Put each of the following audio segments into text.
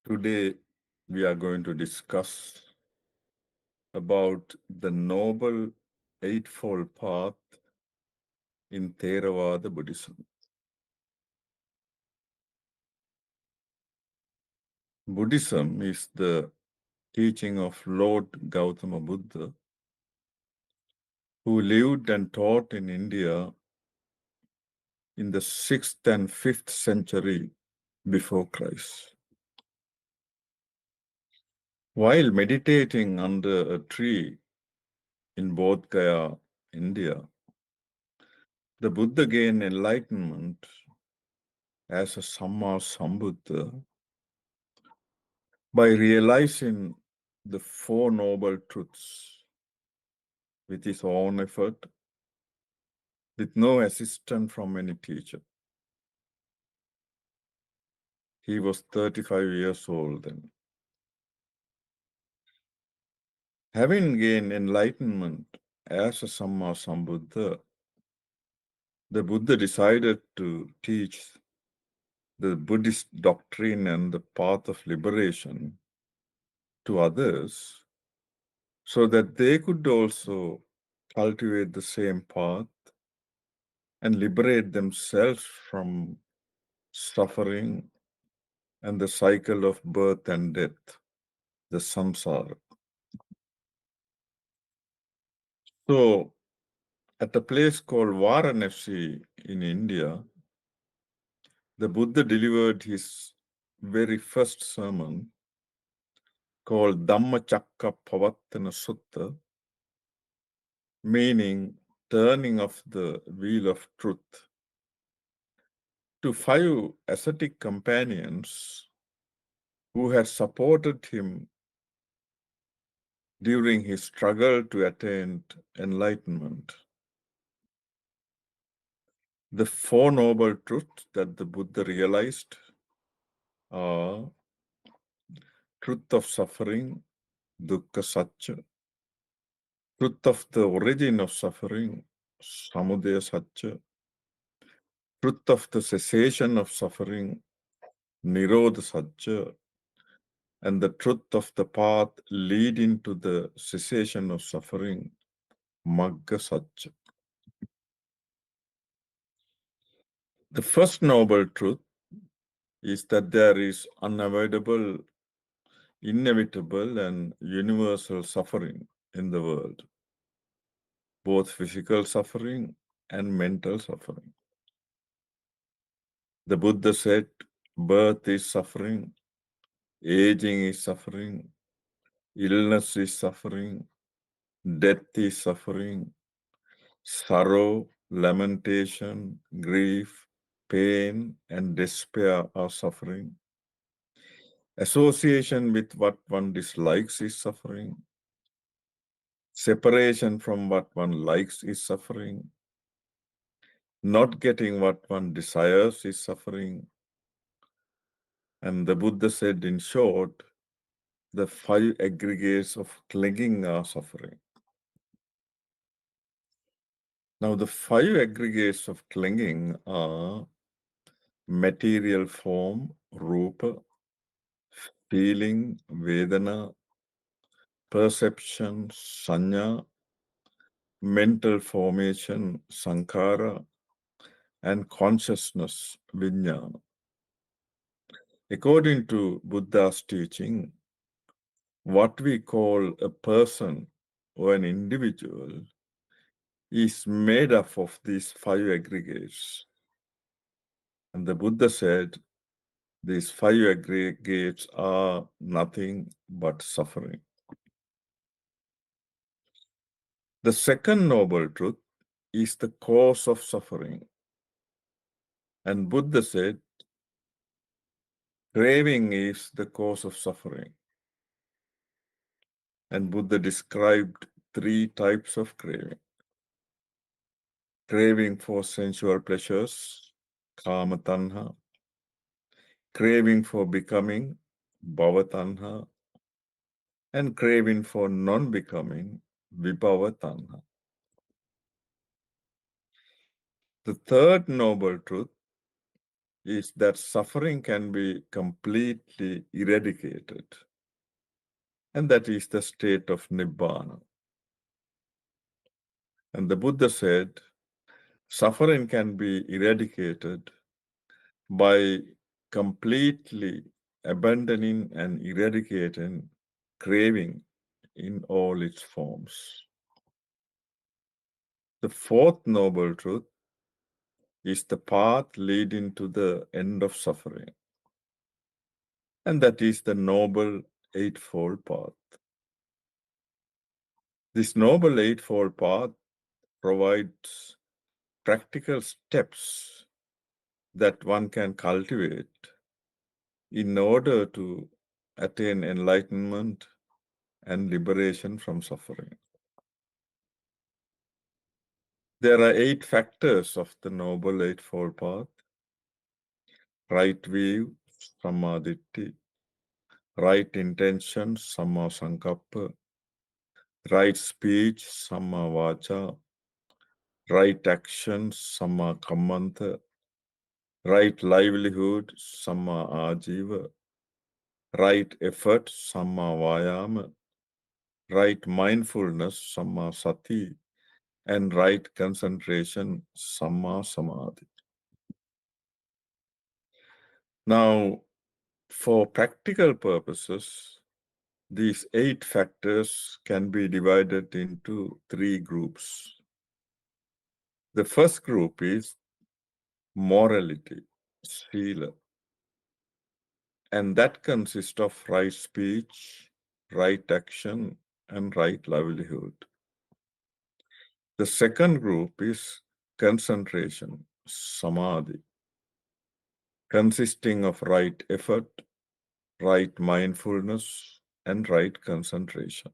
Today, we are going to discuss about the Noble Eightfold Path in Theravada Buddhism. Buddhism is the teaching of Lord Gautama Buddha, who lived and taught in India in the 6th and 5th century before Christ. While meditating under a tree in Bodh Gaya, India, the Buddha gained enlightenment as a Samma Sambuddha by realizing the Four Noble Truths with his own effort, with no assistance from any teacher. He was 35 years old then. Having gained enlightenment as a Samma Sambuddha, the Buddha decided to teach the Buddhist doctrine and the path of liberation to others so that they could also cultivate the same path and liberate themselves from suffering and the cycle of birth and death, the samsara. So, at a place called Varanasi in India, the Buddha delivered his very first sermon called Dhammacakkappavattana Sutta, meaning turning of the wheel of truth, to 5 ascetic companions who had supported him during his struggle to attain enlightenment. The Four Noble Truths that the Buddha realized are truth of suffering, dukkha satcha, truth of the origin of suffering, samudaya satcha, truth of the cessation of suffering, nirodha satcha, and the truth of the path leading to the cessation of suffering, magga satcha. The first noble truth is that there is unavoidable, inevitable, and universal suffering in the world, both physical suffering and mental suffering. The Buddha said, birth is suffering, aging is suffering, illness is suffering, death is suffering, sorrow, lamentation, grief, pain, and despair are suffering. Association with what one dislikes is suffering. Separation from what one likes is suffering. Not getting what one desires is suffering. And the Buddha said, in short, the 5 aggregates of clinging are suffering. Now, the 5 aggregates of clinging are material form, rupa, feeling, vedana, perception, sanya, mental formation, sankhara, and consciousness, vijnana. According to Buddha's teaching, what we call a person or an individual is made up of these 5 aggregates. And the Buddha said, these 5 aggregates are nothing but suffering. The second noble truth is the cause of suffering. And Buddha said, craving is the cause of suffering. And Buddha described 3 types of craving. Craving for sensual pleasures, kama tanha. Craving for becoming, bhava tanha. And craving for non-becoming, vibhava tanha. The third noble truth is that suffering can be completely eradicated, and that is the state of Nibbana. And the Buddha said, suffering can be eradicated by completely abandoning and eradicating craving in all its forms. The fourth noble truth is the path leading to the end of suffering, and that is the Noble Eightfold Path. This Noble Eightfold Path provides practical steps that one can cultivate in order to attain enlightenment and liberation from suffering. There are 8 factors of the Noble Eightfold Path: right view, Sammaditthi; right intention, Samma Sankappa; right speech, Samma Vacha; right action, Samma Kammanta; right livelihood, Samma Ajiva; right effort, Samma Vayama; right mindfulness, Samma Sati; and right concentration, Samma Samadhi. Now, for practical purposes, these 8 factors can be divided into 3 groups. The first group is morality, sila, and that consists of right speech, right action, and right livelihood. The second group is concentration, samadhi, consisting of right effort, right mindfulness, and right concentration.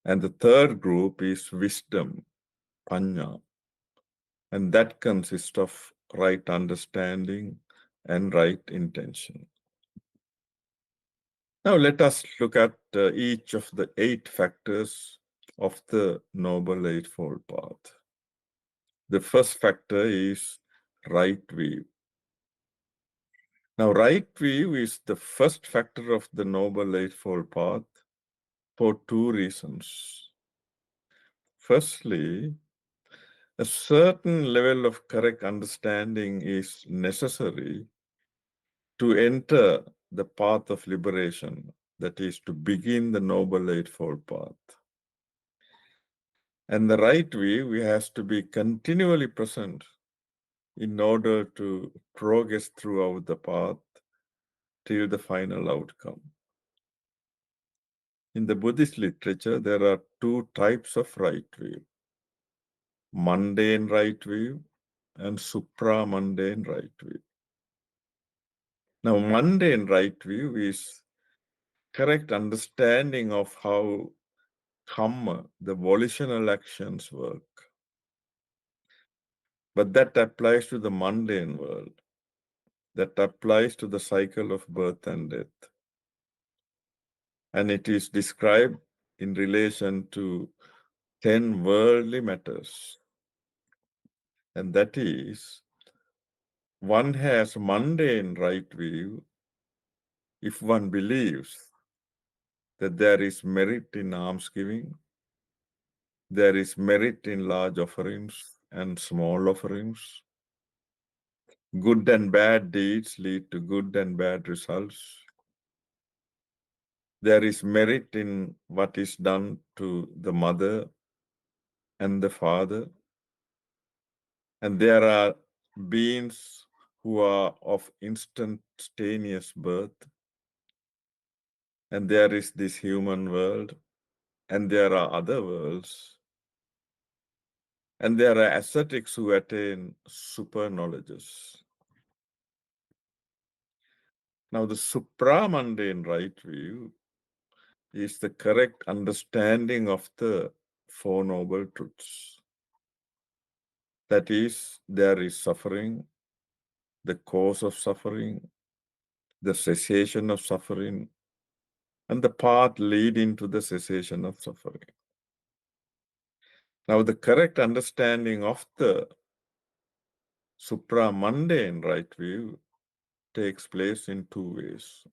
And the third group is wisdom, panya, and that consists of right understanding and right intention. Now let us look at each of the 8 factors of the Noble Eightfold Path. The first factor is right view. Now, right view is the first factor of the Noble Eightfold Path for 2 reasons. Firstly, a certain level of correct understanding is necessary to enter the path of liberation, that is, to begin the Noble Eightfold Path. And the right view has to be continually present in order to progress throughout the path till the final outcome. In the Buddhist literature, there are 2 types of right view: mundane right view and supramundane right view. Now, mundane right view is correct understanding of how karma, the volitional actions, work. But that applies to the mundane world. That applies to the cycle of birth and death. And it is described in relation to 10 worldly matters. And that is, one has mundane right view if one believes that there is merit in almsgiving, there is merit in large offerings and small offerings. Good and bad deeds lead to good and bad results. There is merit in what is done to the mother and the father. And there are beings who are of instantaneous birth. And there is this human world. And there are other worlds. And there are ascetics who attain super knowledges. Now, the supramundane right view is the correct understanding of the Four Noble Truths. That is, there is suffering, the cause of suffering, the cessation of suffering, and the path leading to the cessation of suffering. Now, the correct understanding of the supramundane right view takes place in two ways.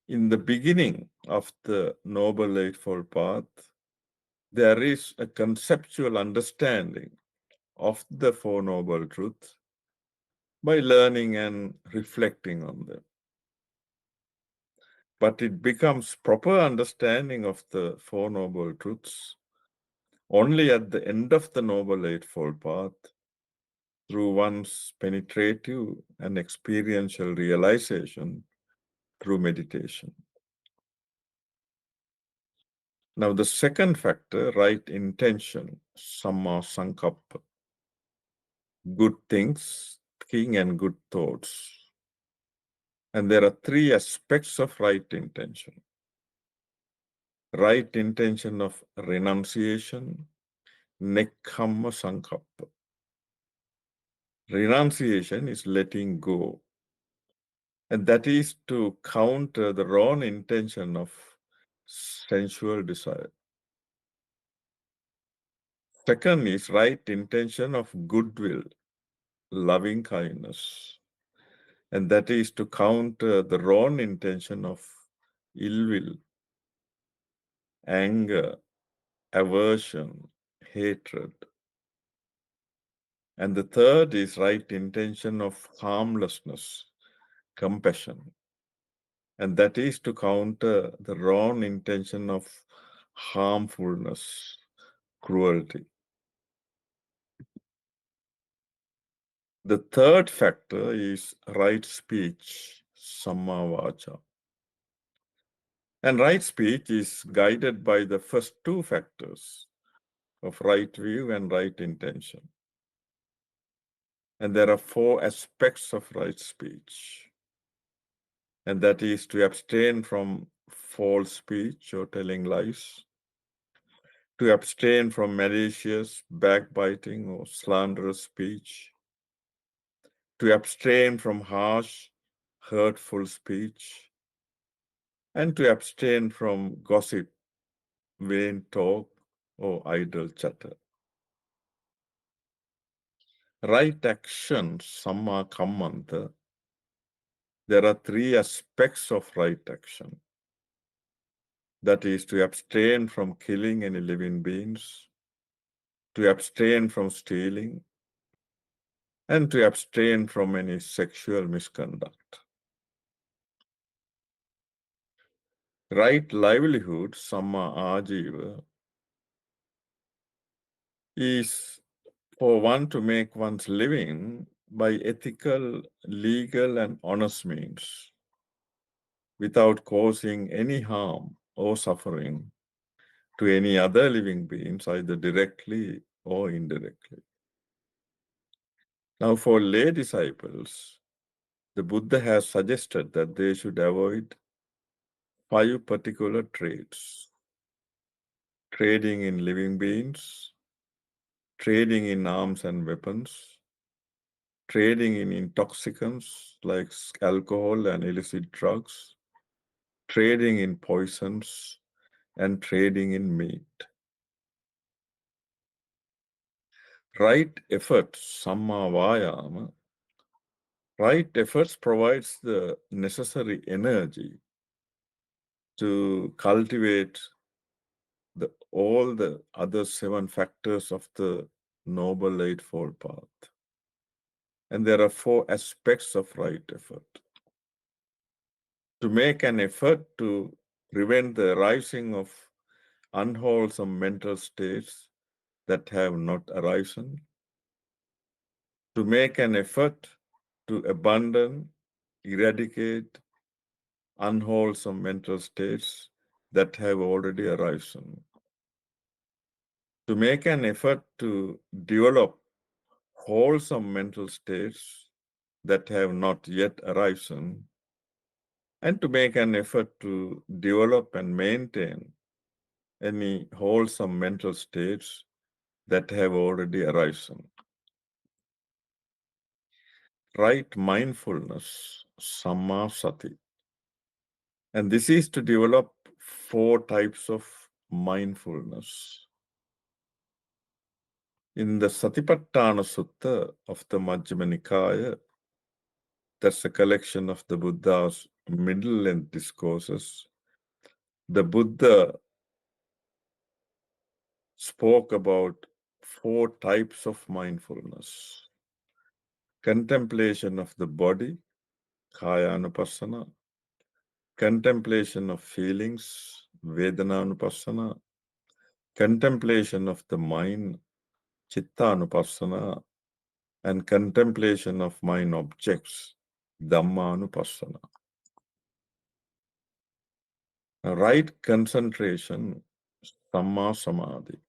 In the beginning of the Noble Eightfold Path, there is a conceptual understanding of the Four Noble Truths by learning and reflecting on them. But it becomes proper understanding of the Four Noble Truths only at the end of the Noble Eightfold Path through one's penetrative and experiential realization through meditation. Now, the second factor, right intention, samma sankappa, good things, thinking, and good thoughts. And there are three aspects of right intention. Right intention of renunciation, nekkhamma sankappa. Renunciation is letting go. And that is to counter the wrong intention of sensual desire. Second is right intention of goodwill, loving kindness. And that is to counter the wrong intention of ill will, anger, aversion, hatred. And the third is right intention of harmlessness, compassion. And that is to counter the wrong intention of harmfulness, cruelty. The third factor is right speech, samma vacha. And right speech is guided by the first two factors of right view and right intention. And there are four aspects of right speech. And that is to abstain from false speech or telling lies, to abstain from malicious, backbiting, or slanderous speech, to abstain from harsh, hurtful speech, and to abstain from gossip, vain talk, or idle chatter. Right action, samma kammanta. There are three aspects of right action. That is to abstain from killing any living beings, to abstain from stealing, and to abstain from any sexual misconduct. Right livelihood, samma ajiva, is for one to make one's living by ethical, legal, and honest means without causing any harm or suffering to any other living beings, either directly or indirectly. Now, for lay disciples, the Buddha has suggested that they should avoid 5 particular traits: trading in living beings, trading in arms and weapons, trading in intoxicants like alcohol and illicit drugs, trading in poisons, and trading in meat. Right efforts, samma vayama, right efforts provides the necessary energy to cultivate all the other 7 factors of the Noble Eightfold Path. And there are 4 aspects of right effort. To make an effort to prevent the arising of unwholesome mental states that have not arisen, to make an effort to abandon, eradicate unwholesome mental states that have already arisen, to make an effort to develop wholesome mental states that have not yet arisen, and to make an effort to develop and maintain any wholesome mental states that have already arisen. Right mindfulness, samma sati. And this is to develop 4 types of mindfulness. In the Satipatthana Sutta of the Majjhima Nikaya, that's a collection of the Buddha's middle-length discourses. The Buddha spoke about 4 types of mindfulness: contemplation of the body, Kaya-anupassana; contemplation of feelings, Vedana-anupassana; contemplation of the mind, Chitta-anupassana; and contemplation of mind objects, Dhamma-anupassana. Right concentration, Samma Samadhi.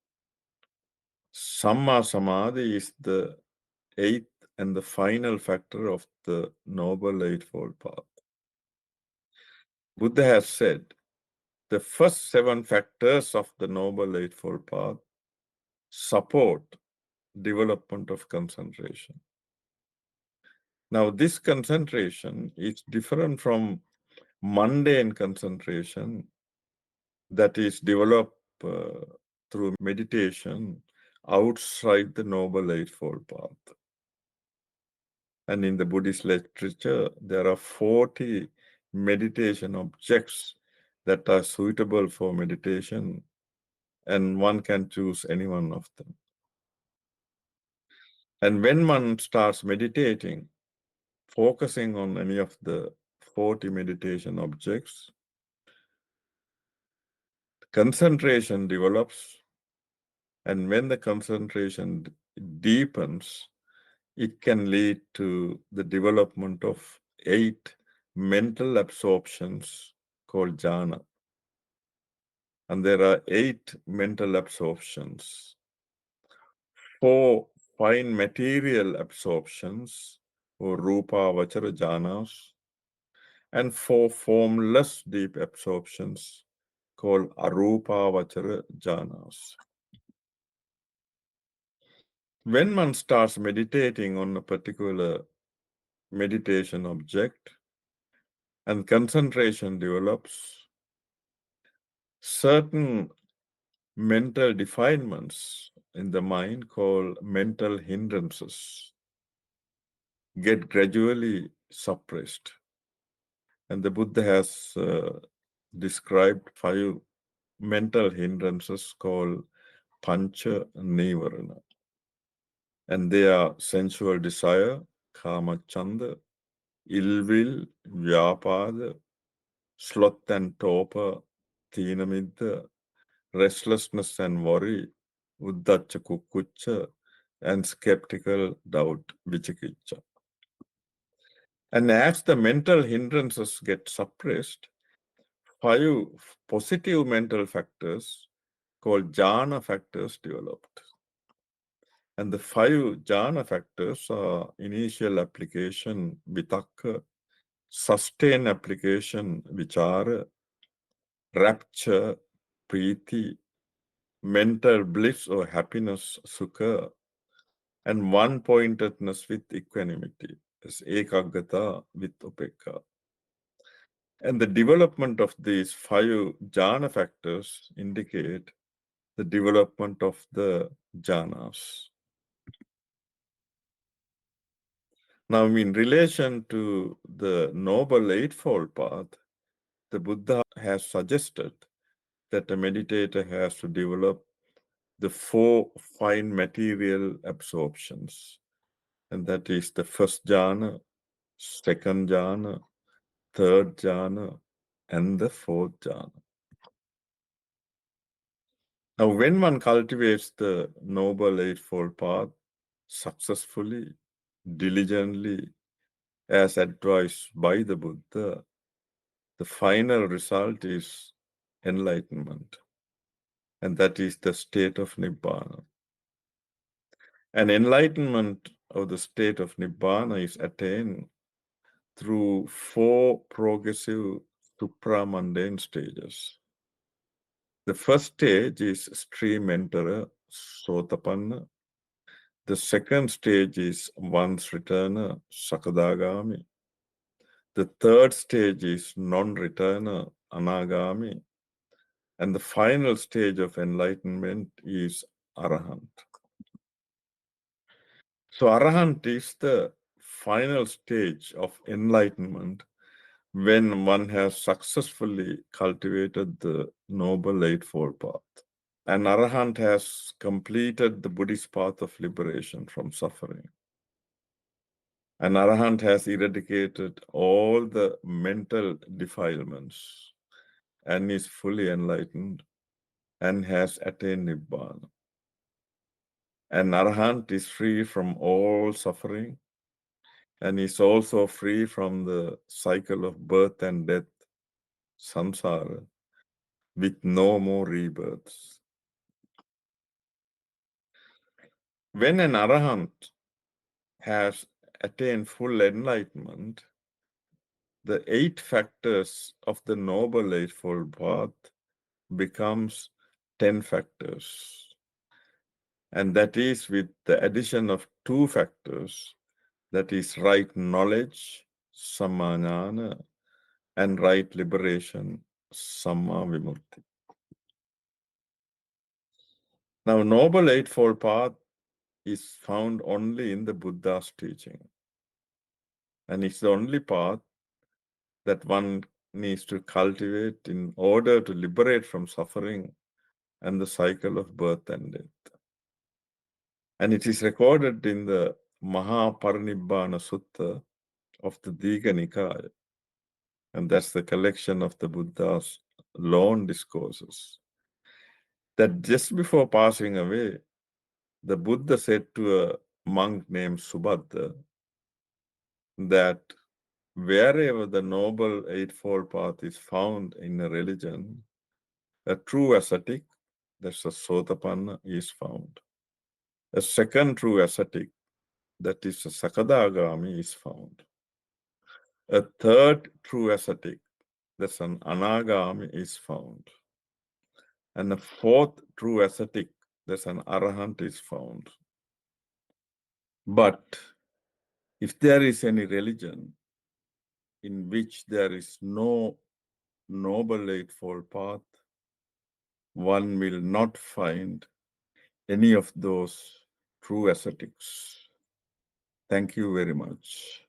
Samma Samadhi is the 8th and the final factor of the Noble Eightfold Path. Buddha has said, the first 7 factors of the Noble Eightfold Path support development of concentration. Now, this concentration is different from mundane concentration that is developed through meditation outside the Noble Eightfold Path. And in the Buddhist literature, there are 40 meditation objects that are suitable for meditation, and one can choose any one of them. And when one starts meditating, focusing on any of the 40 meditation objects, concentration develops, and when the concentration deepens, it can lead to the development of 8 mental absorptions called jhana. And there are 8 mental absorptions: 4 fine material absorptions, or rupa vachara jhanas, and 4 formless deep absorptions called arupa vachara jhanas. When one starts meditating on a particular meditation object and concentration develops, certain mental defilements in the mind called mental hindrances get gradually suppressed. And the Buddha has described 5 mental hindrances called pancha nivarana. And they are sensual desire, kama chanda, ill will, vyapada, sloth and torpor, thinamidda, restlessness and worry, uddacha kukkucha, and skeptical doubt, vichikicha. And as the mental hindrances get suppressed, 5 positive mental factors called jhana factors developed. And the 5 jhana factors are initial application, vitakka; sustained application, vichara; rapture, preeti; mental bliss or happiness, sukha; and one-pointedness with equanimity, is ekaggata with upekka. And the development of these 5 jhana factors indicate the development of the jhanas. Now, in relation to the Noble Eightfold Path, the Buddha has suggested that a meditator has to develop the 4 fine material absorptions, and that is the first jhana, second jhana, third jhana, and the 4th jhana. Now, when one cultivates the Noble Eightfold Path successfully, diligently, as advised by the Buddha, the final result is enlightenment, and that is the state of Nibbana. An enlightenment of the state of Nibbana is attained through 4 progressive supramundane stages. The first stage is stream enterer, Sotapanna. The second stage is once returner, Sakadagami. The third stage is non-returner, Anagami. And the final stage of enlightenment is Arahant. So Arahant is the final stage of enlightenment when one has successfully cultivated the Noble Eightfold Path. An Arahant has completed the Buddhist path of liberation from suffering. An Arahant has eradicated all the mental defilements and is fully enlightened and has attained Nibbana. An Arahant is free from all suffering and is also free from the cycle of birth and death, samsara, with no more rebirths. When an Arahant has attained full enlightenment, the 8 factors of the Noble Eightfold Path becomes 10 factors. And that is with the addition of 2 factors, that is right knowledge, sammanana, and right liberation, samma vimukti. Now, Noble Eightfold Path is found only in the Buddha's teaching. And it's the only path that one needs to cultivate in order to liberate from suffering and the cycle of birth and death. And it is recorded in the Mahaparinibbana Sutta of the Digha Nikaya. And that's the collection of the Buddha's long discourses. That just before passing away, the Buddha said to a monk named Subhadda that wherever the Noble Eightfold Path is found in a religion, a true ascetic, that's a Sotapanna, is found. A second true ascetic, that is a Sakadagami, is found. A third true ascetic, that's an Anagami, is found. And a fourth true ascetic, that's an Arahant, is found. But if there is any religion in which there is no Noble Eightfold Path, one will not find any of those true ascetics. Thank you very much.